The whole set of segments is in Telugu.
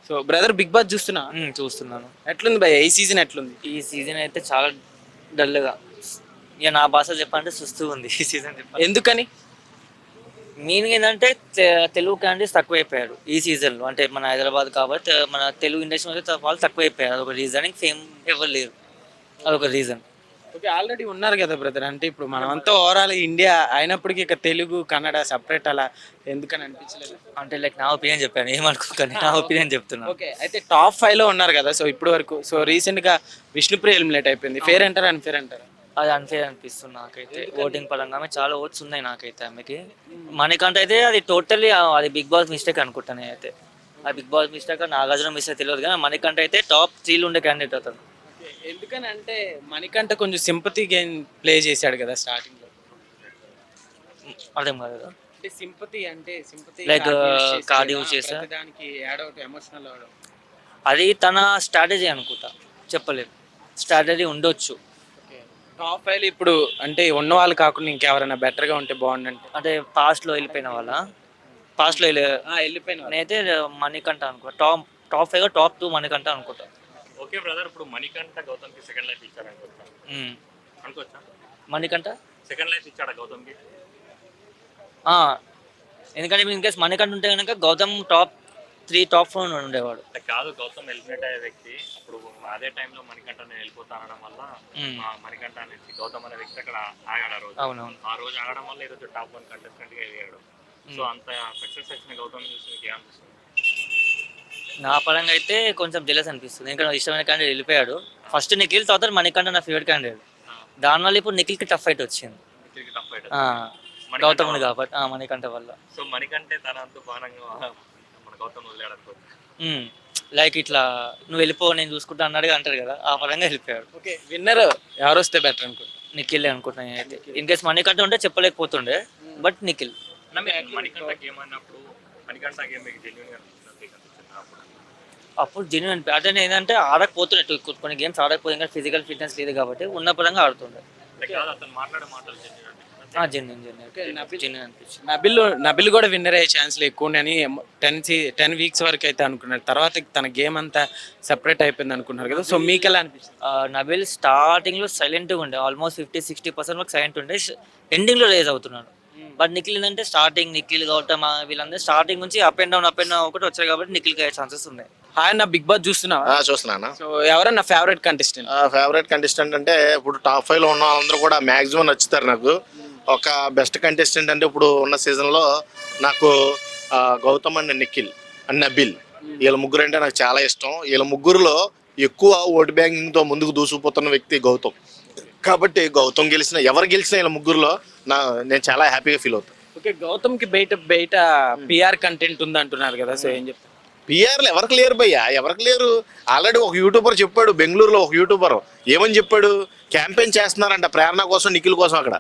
సో బ్రదర్ బిగ్ బాస్ చూస్తున్నా చూస్తున్నాను. ఎట్లుంది భయ్య ఈ సీజన్ ఎట్లుంది? ఈ సీజన్ అయితే చాలా డల్గా, ఇక నా భాష చెప్పాలంటే సుస్తూ ఉంది ఈ సీజన్. చెప్పాలి ఎందుకని? మీనింగ్ ఏంటంటే తెలుగు క్యాండిడేట్స్ తక్కువైపోయారు ఈ సీజన్లో. అంటే మన హైదరాబాద్ కాబట్టి మన తెలుగు ఇండస్ట్రీ మీద వాళ్ళు తక్కువైపోయారు. అదొక రీజన్. ఫేమ్ ఎవరు లేరు, అదొక రీజన్. ఓకే, ఆల్రెడీ ఉన్నారు కదా బ్రదర్. అంటే ఇప్పుడు మనమంతా ఓవరాల్ ఇండియా అయినప్పటికీ ఇక తెలుగు కన్నడ సపరేట్ అలా ఎందుకని అనిపించలేదు? అంటే లైక్ నా ఒపీనియన్ చెప్పాను, ఏమనుకోకండి, నా ఒపీనియన్ చెప్తున్నాను. ఓకే, అయితే టాప్ 5 లో ఉన్నారు కదా. సో ఇప్పుడు వరకు సో రీసెంట్ గా విష్ణుప్రియ ఎలిమినేట్ అయిపోయింది. ఫేర్ అంటారా అన్ఫేర్ అంటారా? అది అన్ఫేర్ అనిపిస్తుంది నాకైతే. ఓటింగ్ పరంగా ఆమె చాలా ఓట్స్ ఉన్నాయి నాకైతే ఆమెకి. మనకంటే అయితే అది టోటల్లీ అది బిగ్ బాస్ మిస్టేక్ అనుకుంటాను అయితే. ఆ Bigg Boss mistake Nagarjuna mistake తెలియదు, కానీ మనకంటే అయితే టాప్ 3లో ఉండే క్యాండిడేట్ అతను. ఎందుకని అంటే మణికంఠ కొంచెం సింపతి గేమ్ ప్లే చేశాడు కదా స్టార్టింగ్ లో. అర్థం కాదు కదా. అంటే సింపతి అంటే సింపతి Like, card use చేసా? దానికి యాడ్ అవుట్ ఎమోషనల్ అవడం. అది తన స్ట్రాటజీ అనుకుంటా, చెప్పలేదు. స్ట్రాటజీ ఉండొచ్చు. టాప్ 5 ఇప్పుడు అంటే ఉన్న వాళ్ళు కాకుండా ఇంకెవరైనా బెటర్ గా ఉంటే బాగుండంటే అంటే పాస్ట్లో వెళ్ళిపోయిన వాళ్ళ, పాస్ట్లో వెళ్ళిపోయిన నేనైతే మణికంఠ అనుకుంటా. టాప్ 5 టాప్ 2 మణికంఠ అనుకుంటా. ఓకే బ్రదర్, ఇప్పుడు మణికంఠ గౌతమ్కి సెకండ్ లైఫ్ ఇచ్చాడు అనుకోవచ్చా? అనుకోవచ్చా? మణికంఠ సెకండ్ లైఫ్ ఇచ్చాడా గౌతమ్కి? ఎందుకంటే ఇన్ కేస్ మణికంఠ ఉంటే కనుక గౌతమ్ టాప్ 3 టాప్ 4 ఉండేవాడు. అంటే కాదు, గౌతమ్ ఎలిమినేట్ అయ్యే వ్యక్తి అప్పుడు అదే టైంలో మణికంఠ నేను వెళ్ళిపోతానడం వల్ల మణికంఠ అనేది గౌతమ్ అనే వ్యక్తి అక్కడ ఆగాడు ఆ రోజు. అవునవును. ఆ రోజు ఆగడం వల్ల ఈరోజు టాప్ 1 కంటెస్టెంట్గా ఎదిగాడు. సో అంత సక్సెస్ వచ్చిన గౌతమ్ చూసి మీకు ఏమనిపిస్తుంది? నా పరంగా అయితే కొంచెం జెలస్ అనిపిస్తుంది. ఎందుకంటే ఇష్టమైన క్యాండిడేట్ వెళ్ళిపోయాడు. ఫస్ట్ నిఖిల్, తర్వాత మణికంఠ నా ఫేవరెట్ క్యాండిడేట్. దానివల్ల ఇప్పుడు నిఖిల్కి టఫ్ ఫైట్ వచ్చింది. టఫ్ ఫైట్ గౌతమ్ని కాబట్టి మణికంఠ వల్ల. సో మణికంఠే తన అంత బాణంగా మన గౌతమ్ వదిలేడు అనుకోవచ్చు. లైక్ ఇట్లా నువ్వు వెళ్ళిపో నేను చూసుకుంటా అన్నాడుగా అంటారు కదా, ఆ పరంగా వెళ్ళిపోయాడు. ఓకే, విన్నర్ ఎవరు వస్తే బెటర్ అనుకుంటా? నిఖిల్ అనుకుంటున్నాను అయితే. ఇన్ కేస్ మణికంఠ ఉంటే చెప్పలేకపోతుండే, బట్ నిఖిల్. మణికంఠ గేమ్ అన్నప్పుడు మణికంఠ గేమ్ మీకు జెన్యున్ గా అనిపించింది అప్పుడు జెన్యున్ అదే ఏంటంటే ఆడకపోతుండే, కొన్ని గేమ్స్ ఆడకపోతే ఇంకా ఫిజికల్ ఫిట్నెస్ లేదు కాబట్టి ఉన్న పరంగా ఆడుతుండే. అతను మాట్లాడే మాటలు జెన్యున్ అనిపించింది. నబిల్ కూడా విన్నర్ అయ్యే ఛాన్స్లు ఎక్కువ ఉన్నాయని 10 వీక్స్ వరకు అయితే అనుకున్నారు. తర్వాత తన గేమ్ అంతా సెపరేట్ అయిపోయింది అనుకున్నారు కదా. సో మీకు ఎలా అనిపిస్తుంది? నబిల్ స్టార్టింగ్ లో సైలెంట్గా ఉండే, ఆల్మోస్ట్ 50-60% వరకు సైలెంట్ ఉండే, ఎండింగ్ లో రేజ్ అవుతున్నాడు. బట్ నిఖిల్ ఏంటంటే స్టార్టింగ్ నిఖిల్ గౌతమ్ వీళ్ళందరూ స్టార్టింగ్ నుంచి అప్ అండ్ డౌన్ ఒకటి వచ్చాయి కాబట్టి నిఖిల్కి అయ్యే ఛాన్సెస్ ఉన్నాయి. హాయ్ అన్న, బిగ్ బాస్ చూస్తున్నావా? చూస్తున్నాను. సో ఎవరన్నా ఫేవరెట్ కంటెస్టెంట్? ఫేవరెట్ కంటెస్టెంట్ అంటే ఇప్పుడు టాప్ 5 లో ఉన్న వాళ్ళందరూ కూడా మ్యాక్సిమం నచ్చుతారు నాకు. ఒక బెస్ట్ కంటెస్టెంట్ అంటే ఇప్పుడు ఉన్న సీజన్లో నాకు గౌతమ్ అండ్ నిఖిల్ అండ్ నబిల్, వీళ్ళ ముగ్గురు అంటే నాకు చాలా ఇష్టం. వీళ్ళ ముగ్గురులో ఎక్కువ ఓటు బ్యాంకింగ్తో ముందుకు దూసుకుపోతున్న వ్యక్తి గౌతమ్. కాబట్టి గౌతమ్ ఎవరు గెలిచినా వీళ్ళ ముగ్గురులో నేను చాలా హ్యాపీగా ఫీల్ అవుతాను. ఓకే, గౌతమ్కి బయట పిఆర్ కంటెంట్ ఉంది అంటున్నారు కదా. సో ఏం చెప్తారు? పిఆర్లు ఎవరికి లేరు భయ్యా, ఎవరికి లేరు. ఆల్రెడీ ఒక యూట్యూబర్ చెప్పాడు, బెంగళూరులో ఒక యూట్యూబర్ ఏమని చెప్పాడు, క్యాంపెయిన్ చేస్తున్నారంట ప్రేరణ కోసం, నిఖిల్ కోసం. అక్కడ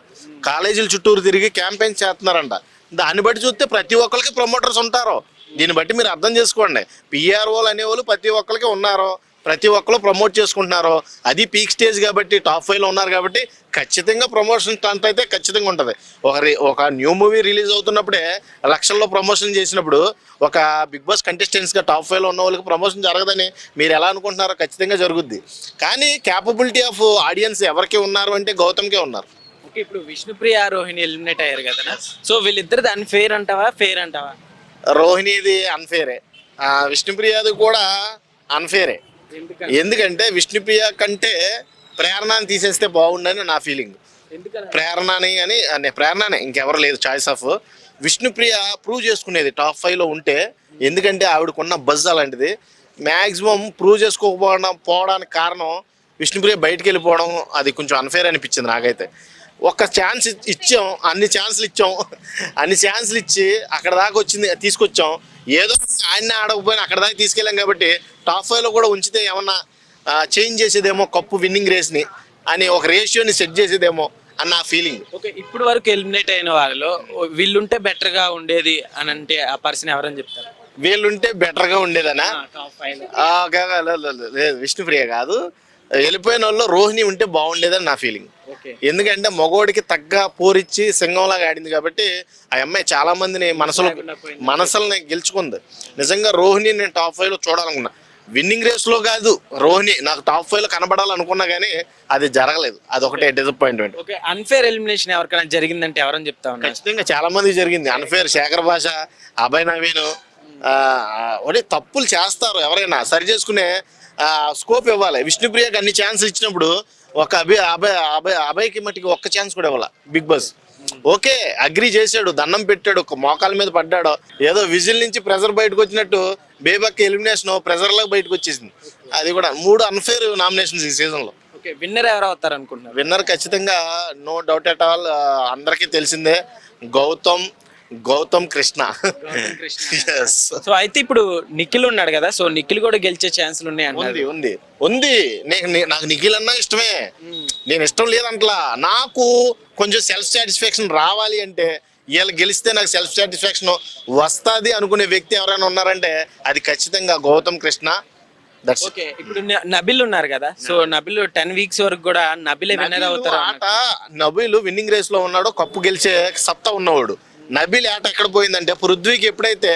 కాలేజీల చుట్టూరు తిరిగి క్యాంపెయిన్ చేస్తున్నారంట. దాన్ని బట్టి చూస్తే ప్రతి ఒక్కరికి ప్రమోటర్స్ ఉంటారు. దీన్ని బట్టి మీరు అర్థం చేసుకోండి. పిఆర్ఓలు అనేవాళ్ళు ప్రతి ఒక్కరికి ఉన్నారు, ప్రతి ఒక్కరు ప్రమోట్ చేసుకుంటున్నారు. అది పీక్ స్టేజ్ కాబట్టి టాప్ 5 లో ఉన్నారు కాబట్టి ఖచ్చితంగా ప్రమోషన్ స్టంట్ అయితే ఖచ్చితంగా ఉంటుంది. ఒక న్యూ మూవీ రిలీజ్ అవుతున్నప్పుడే లక్షల్లో ప్రమోషన్ చేసినప్పుడు ఒక బిగ్ బాస్ కంటెస్టెంట్స్గా టాప్ 5 లో ఉన్న వాళ్ళకి ప్రమోషన్ జరగదని మీరు ఎలా అనుకుంటున్నారో ఖచ్చితంగా జరుగుద్ది. కానీ క్యాపబిలిటీ ఆఫ్ ఆడియన్స్ ఎవరికి ఉన్నారు అంటే గౌతమ్కే ఉన్నారు. ఓకే, ఇప్పుడు విష్ణుప్రియ రోహిణి ఎలిమినేట్ అయ్యారు కదా. సో వీళ్ళిద్దరిది అన్ఫేర్ అంటావా, ఫేర్ అంటావా? రోహిణిది అన్ఫేరే, విష్ణుప్రియది కూడా అన్ఫేరే. ఎందుకంటే విష్ణుప్రియ కంటే ప్రేరణని తీసేస్తే బాగుండని నా ఫీలింగ్. ప్రేరణనే ఇంకెవరు లేదు చాయిస్ ఆఫ్. విష్ణుప్రియ ప్రూవ్ చేసుకునేది టాప్ 5 లో ఉంటే, ఎందుకంటే ఆవిడకున్న బజ్ అలాంటిది. మ్యాక్సిమం ప్రూవ్ చేసుకోకపోవడానికి కారణం విష్ణుప్రియ బయటికి వెళ్ళిపోవడం, అది కొంచెం అన్ఫేర్ అనిపించింది నాకైతే. ఒక్క ఛాన్స్ ఇచ్చాం, అన్ని ఛాన్స్లు ఇచ్చి అక్కడ దాకా తీసుకొచ్చాం. ఏదో ఆయన ఆడకపోయినా అక్కడ దాకా తీసుకెళ్ళాం కాబట్టి టాప్ 5 లో కూడా ఉంచితే ఏమన్నా చేంజ్ చేసేదేమో, కప్పు విన్నింగ్ రేస్ని అని ఒక రేషియోని సెట్ చేసేదేమో అన్న ఫీలింగ్. ఓకే, ఇప్పుడు వరకు ఎలిమినేట్ అయిన వాళ్ళలో వీళ్ళుంటే బెటర్గా ఉండేది అని అంటే ఆ పర్సన్ ఎవరని చెప్తారు? వీళ్ళుంటే బెటర్గా ఉండేదనా? లేదు, విష్ణుప్రియ కాదు. వెళ్ళిపోయిన వాళ్ళు రోహిణి ఉంటే బాగుండేదని నా ఫీలింగ్. ఓకే. ఎందుకంటే మగోడికి తగ్గ పోరిచ్చి సింగంలాగా ఆడింది కాబట్టి ఆ అమ్మాయి చాలా మందిని మనసుల్ని గెలుచుకుంది. నిజంగా రోహిణి నేను టాప్ 5 లో చూడాలనుకున్నా, విన్నింగ్ రేస్ లో కాదు, రోహిణి నాకు టాప్ 5 లో కనబడాలనుకున్నా కానీ అది జరగలేదు. అదొకటే డిసప్పాయింట్మెంట్. ఓకే, అన్ఫేర్ ఎలిమినేషన్ ఎవరికైనా జరిగిందంటే ఎవరని చెప్తా ఉన్నారు? ఖచ్చితంగా చాలా మంది జరిగింది అన్ఫేర్. శేఖర్ భాష, అభయ్ నవీన్ ఒడే తప్పులు చేస్తారు, ఎవరైనా సరి చేసుకునే స్కోప్ ఇవ్వాలి. విష్ణుప్రియకి అన్ని ఛాన్స్ ఇచ్చినప్పుడు ఒక అభయ్కి మట్టికి ఒక్క ఛాన్స్ కూడా ఇవ్వాలి బిగ్ బాస్. ఓకే, అగ్రి చేశాడు, దండం పెట్టాడు, ఒక మోకాల మీద పడ్డాడు, ఏదో విజిల్ నుంచి ప్రెజర్ బయటకు వచ్చినట్టు బేబక్ ఎలిమినేషన్ ప్రెజర్ లాగా బయటకు వచ్చేసింది. అది కూడా 3 అన్ఫేర్ నామినేషన్స్ ఈ సీజన్ లో. ఓకే, విన్నర్ ఎవరు అవుతారు అనుకుంటున్నారు? విన్నర్ ఖచ్చితంగా నో డౌట్ ఎట్ ఆల్, అందరికీ తెలిసిందే, గౌతమ్ కృష్ణ. Yes. సో అయితే ఇప్పుడు నిఖిల్ ఉన్నాడు కదా, సో నిఖిల్ కూడా గెలిచే ఛాన్సులు ఉన్నాయి అన్నారు. ఉంది. నాకు నిఖిల్ అన్నా ఇష్టమే, నేను ఇష్టం లేదంటలా. నాకు కొంచెం సెల్ఫ్ సాటిస్ఫాక్షన్ రావాలి అంటే, వీళ్ళు గెలిస్తే నాకు సెల్ఫ్ సాటిస్ఫాక్షన్ వస్తుంది అనుకునే వ్యక్తి ఎవరైనా ఉన్నారంటే అది ఖచ్చితంగా గౌతమ్ కృష్ణ. ఓకే, ఇప్పుడు నబిల్ ఉన్నారు కదా, సో నబిల్ 10 వీక్స్ వరకు కూడా నబిలే విన్నర్ అవుతారు. నబిల్ విన్నింగ్ రేస్ లో ఉన్నాడు, కప్పు గెలిచే సత్తా ఉన్నవాడు. నబిల్ ఆట ఎక్కడ పోయిందంటే పృథ్వీకి ఎప్పుడైతే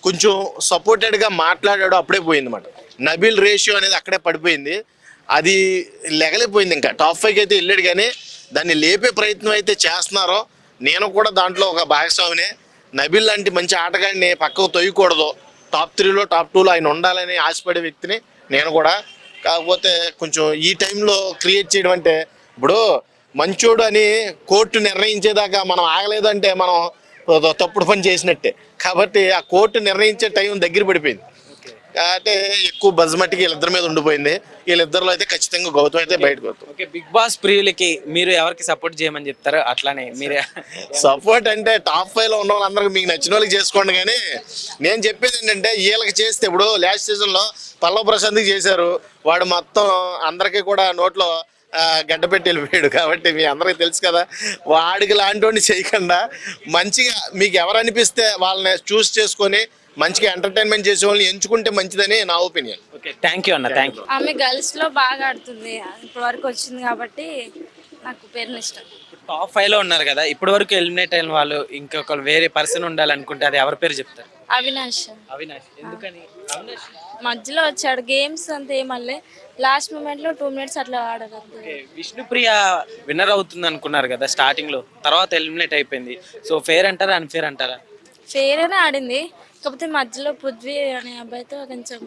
కొంచెం సపోర్టెడ్ గా మాట్లాడాడో అప్పుడే పోయింది అన్నమాట. నబిల్ రేషియో అనేది అక్కడే పడిపోయింది, అది లెగలేపోయింది. ఇంకా టాప్ 5 అయితే వెళ్ళాడు కానీ దాన్ని లేపే ప్రయత్నం అయితే చేస్తున్నారో, నేను కూడా దాంట్లో ఒక భాగస్వామినే. నబిల్ లాంటి మంచి ఆటగాడిని పక్కకు తొయ్యకూడదు, టాప్ 3లో టాప్ 2లో ఆయన ఉండాలని ఆశపడే వ్యక్తిని నేను కూడా. కాకపోతే కొంచెం ఈ టైంలో క్రియేట్ చేయడం అంటే, ఇప్పుడు మంచోడు అని కోర్టు నిర్ణయించేదాకా మనం ఆగలేదు అంటే మనం తప్పుడు పని చేసినట్టే. కాబట్టి ఆ కోర్టు నిర్ణయించే టైం దగ్గర పడిపోయింది కాబట్టి ఎక్కువ బజ్ మట్టికి వీళ్ళిద్దరి మీద ఉండిపోయింది. వీళ్ళిద్దరిలో అయితే ఖచ్చితంగా గౌతమ్ అయితే బయటకు వస్తుంది. ఓకే, బిగ్ బాస్ ప్రియులకి మీరు ఎవరికి సపోర్ట్ చేయమని చెప్తారు? అట్లానే మీరే సపోర్ట్ అంటే టాప్ 5 లో ఉన్న వాళ్ళందరికీ మీకు నచ్చిన వాళ్ళకి చేసుకోండి. కానీ నేను చెప్పేది ఏంటంటే, వీళ్ళకి చేస్తే ఇప్పుడు లాస్ట్ సీజన్ లో పల్లవ్ ప్రశాంత్కి చేశారు, వాడు మొత్తం అందరికీ కూడా నోట్లో గడ్డ పెట్టి వెళ్ళిపోయాడు. కాబట్టి మీ అందరికీ తెలుసు కదా, వాడికి లాంటి వాడిని చేయకుండా మంచిగా మీకు ఎవరు అనిపిస్తే వాళ్ళని చూస్ చేసుకొని మంచిగా ఎంటర్టైన్మెంట్ చేసే వాళ్ళని ఎంచుకుంటే మంచిదని నా ఒపీనియన్. ఓకే, థ్యాంక్ యూ అన్న, థ్యాంక్ యూ. ఆమె గర్ల్స్ లో బాగా ఆడుతుంది, ఇప్పటి వరకు వచ్చింది కాబట్టి నాకు పేరుని ఇష్టం. టాప్ 5 లో ఉన్నారు కదా, ఇప్పటి వరకు ఎలిమినేట్ అయిన వాళ్ళు ఇంకొక వేరే పర్సన్ ఉండాలనుకుంటే అది ఎవరి పేరు చెప్తారు? అవినాష్. ఎందుకని? మధ్యలో వచ్చాడు, గేమ్స్ అంతా ఏమల్లే, లాస్ట్ మూమెంట్ లో 2 మినిట్స్ అట్లా ఆడదు. విష్ణుప్రియ విన్నర్ అవుతుంది అనుకున్నారు కదా స్టార్టింగ్ లో, తర్వాత ఎలిమినేట్ అయిపోయింది. సో ఫేర్ అంటారా అన్ఫేర్ అంటారా? ఫెయిర్ గానే ఆడింది, కాకపోతే మధ్యలో పృథ్వీ అనే అబ్బాయితో కొంచెం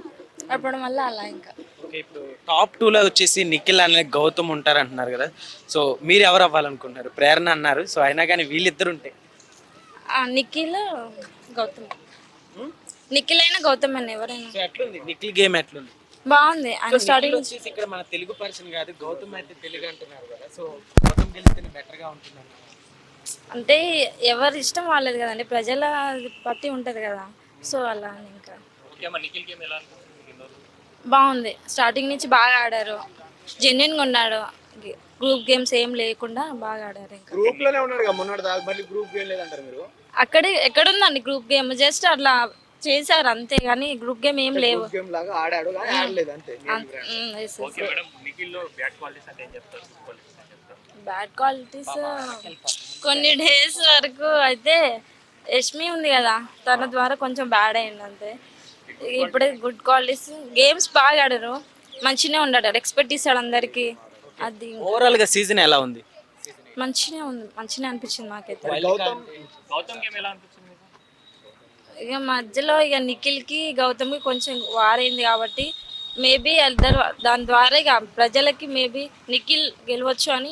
ఆడపడం వల్ల అలా. ఇంకా ఓకే, ఇప్పుడు టాప్ 2 లో వచ్చేసి నిఖిల్ అనే గౌతమ్ ఉంటారు అంటున్నారు కదా, సో మీరు ఎవరు అవ్వాలనుకుంటున్నారు? ప్రేరణ అన్నారు, సో అయినా కానీ వీళ్ళిద్దరు ఉంటే నిఖిల్ గౌతమ్, నిఖిల్ అయినా గౌతమ్ అయినా ఎవరైనా. సో ఎట్లుంది నిఖిల్ గేమ్, ఎట్లుంది? బాగుంది. ఆయన స్టార్టింగ్ వచ్చేసి ఇక్కడ మన తెలుగు పర్సన్ కాదు, గౌతమ్ అయితే తెలుగు అంటున్నారు కదా, సో గౌతమ్ గెలిస్తేనే బెటర్ గా ఉంటున్నారు. అంటే ఎవరి ఇష్టం వాళ్ళది కదండి, ప్రజల బట్టి ఉంటది కదా, సో అలా అని. ఇంకా బాగుంది, స్టార్టింగ్ నుంచి బాగా ఆడారు, జెన్యున్ గా ఉన్నాడు, గ్రూప్ గేమ్స్ ఏం లేకుండా బాగా ఆడారు. ఇంకా గ్రూప్ లోనే ఉన్నాడు కదా మొన్నటి దాకా, మళ్ళీ గ్రూప్ గేమ్ లేదంటారు మీరు? అక్కడే ఎక్కడుందండి గ్రూప్ గేమ్, జస్ట్ అట్లా చేశారు అంతే కానీ గ్రూప్ గేమ్ ఏం లేవు. గేమ్ లాగా ఆడాడు కానీ ఆడలేదు అంతే. బ్యాడ్ క్వాలిటీస్ కొన్ని డేస్ వరకు అయితే యష్మి ఉంది కదా, తన ద్వారా కొంచెం బ్యాడ్ అయింది అంతే. ఇప్పుడే గుడ్ క్వాలిటీస్, గేమ్స్ బాగా ఆడారు, మంచిగానే ఉన్నాడు, ఎక్స్పెక్ట్ చేశాడు అందరికి. అది ఓవరాల్ గా సీజన్ ఎలా ఉంది? మంచిగానే ఉంది, మంచిగానే అనిపించింది నాకైతే. ఇక మధ్యలో ఇక నిఖిల్కి గౌతమ్కి కొంచెం వారైంది కాబట్టి మేబీ ఇద్దరు దాని ద్వారా ఇక ప్రజలకి మేబీ నిఖిల్ గెలవచ్చు అని